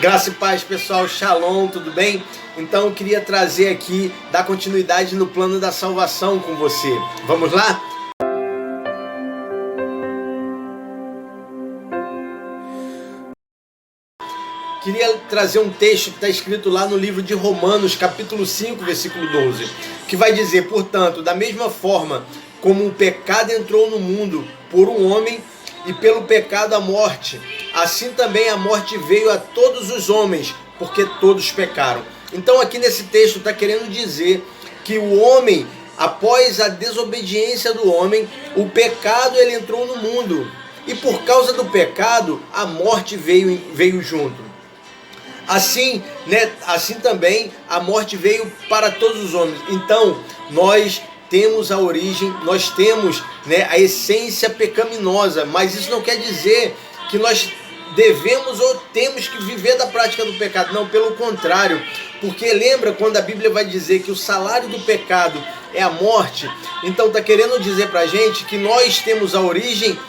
Graça e paz, pessoal, shalom, tudo bem? Então eu queria trazer aqui, dar continuidade no plano da salvação com você. Vamos lá? Queria trazer um texto que está escrito lá no livro de Romanos, capítulo 5, versículo 12, que vai dizer: portanto, da mesma forma como o pecado entrou no mundo por um homem, e pelo pecado a morte, assim também a morte veio a todos os homens, porque todos pecaram. Então aqui nesse texto está querendo dizer que o homem, após a desobediência do homem, o pecado ele entrou no mundo, e por causa do pecado a morte veio junto. Assim, assim também a morte veio para todos os homens. Então nós temos a origem, nós temos a essência pecaminosa, mas isso não quer dizer que nós devemos ou temos que viver da prática do pecado. Não, pelo contrário, porque lembra quando a Bíblia vai dizer que o salário do pecado é a morte? Então está querendo dizer para a gente que nós temos a origem,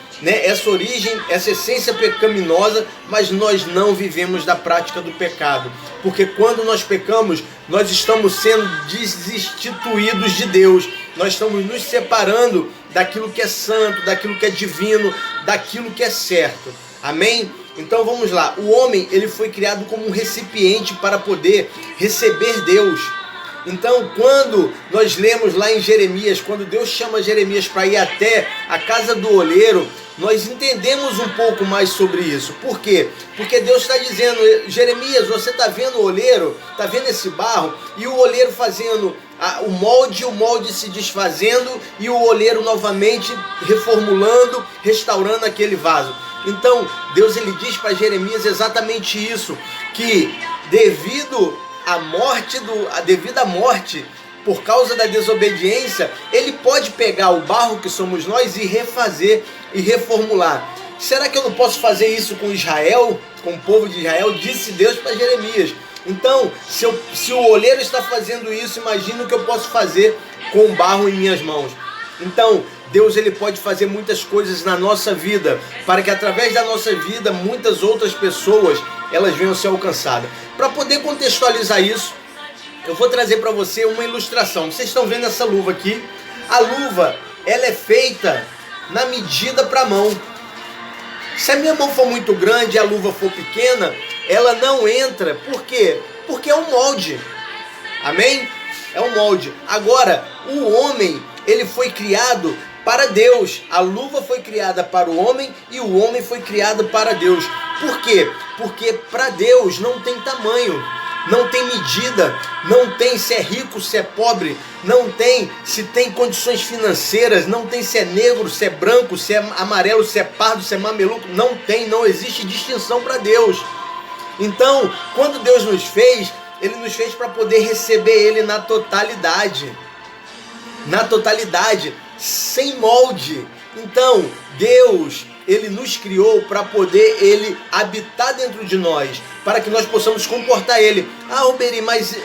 essa essência pecaminosa, mas nós não vivemos da prática do pecado, porque quando nós pecamos, nós estamos sendo destituídos de Deus, nós estamos nos separando daquilo que é santo, daquilo que é divino, daquilo que é certo, amém? Então vamos lá, o homem ele foi criado como um recipiente para poder receber Deus. Então, quando nós lemos lá em Jeremias, quando Deus chama Jeremias para ir até a casa do oleiro, nós entendemos um pouco mais sobre isso. Por quê? Porque Deus está dizendo: Jeremias, você está vendo o oleiro? Está vendo esse barro? E o oleiro fazendo o molde se desfazendo, e o oleiro novamente reformulando, restaurando aquele vaso. Então, Deus ele diz para Jeremias exatamente isso, que devido à morte, por causa da desobediência, ele pode pegar o barro que somos nós e refazer e reformular. Será que eu não posso fazer isso com Israel, com o povo de Israel? Disse Deus para Jeremias. Então, se o oleiro está fazendo isso, imagina o que eu posso fazer com o barro em minhas mãos. Então, Deus ele pode fazer muitas coisas na nossa vida, para que através da nossa vida, muitas outras pessoas, elas venham a ser alcançadas. Para poder contextualizar isso, eu vou trazer para você uma ilustração. Vocês estão vendo essa luva aqui? A luva, ela é feita na medida para a mão. Se a minha mão for muito grande e a luva for pequena, ela não entra. Por quê? Porque é um molde. Amém? É um molde. Agora, o homem, ele foi criado para Deus. A luva foi criada para o homem e o homem foi criado para Deus. Por quê? Porque para Deus não tem tamanho, não tem medida, não tem se é rico, se é pobre, não tem se tem condições financeiras, não tem se é negro, se é branco, se é amarelo, se é pardo, se é mameluco, não existe distinção para Deus. Então, quando Deus nos fez, Ele nos fez para poder receber Ele na totalidade, sem molde. Então, Deus, Ele nos criou para poder Ele habitar dentro de nós, para que nós possamos comportar Ele. Ah, Roberi, mas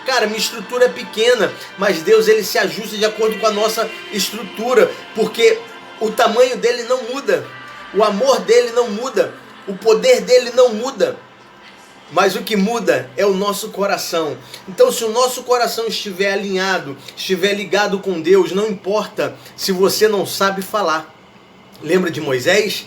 cara, minha estrutura é pequena. Mas Deus, Ele se ajusta de acordo com a nossa estrutura, porque o tamanho dele não muda, o amor dele não muda, o poder dele não muda. Mas o que muda é o nosso coração. Então, se o nosso coração estiver alinhado, estiver ligado com Deus, não importa se você não sabe falar. Lembra de Moisés?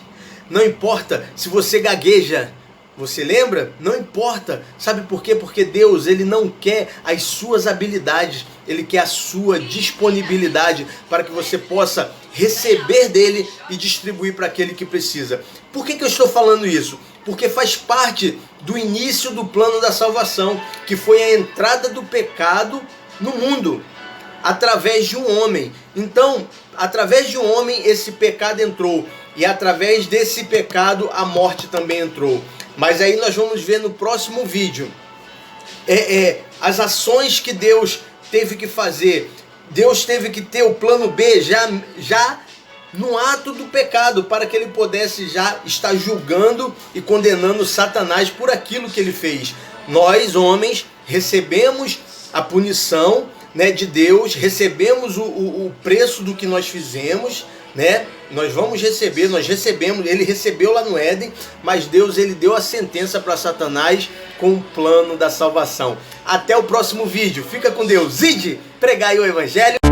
Não importa se você gagueja. Você lembra? Não importa. Sabe por quê? Porque Deus, Ele não quer as suas habilidades. Ele quer a sua disponibilidade para que você possa receber dele e distribuir para aquele que precisa. Por que eu estou falando isso? Porque faz parte do início do plano da salvação, que foi a entrada do pecado no mundo, através de um homem. Então, através de um homem, esse pecado entrou, e através desse pecado, a morte também entrou. Mas aí nós vamos ver no próximo vídeo, as ações que Deus teve que fazer. Deus teve que ter o plano B já no ato do pecado, para que ele pudesse já estar julgando e condenando Satanás por aquilo que ele fez. Nós, homens, recebemos a punição de Deus, recebemos o preço do que nós fizemos, Nós vamos receber, nós recebemos, ele recebeu lá no Éden, mas Deus ele deu a sentença para Satanás com o plano da salvação. Até o próximo vídeo. Fica com Deus. Ide pregar aí o evangelho.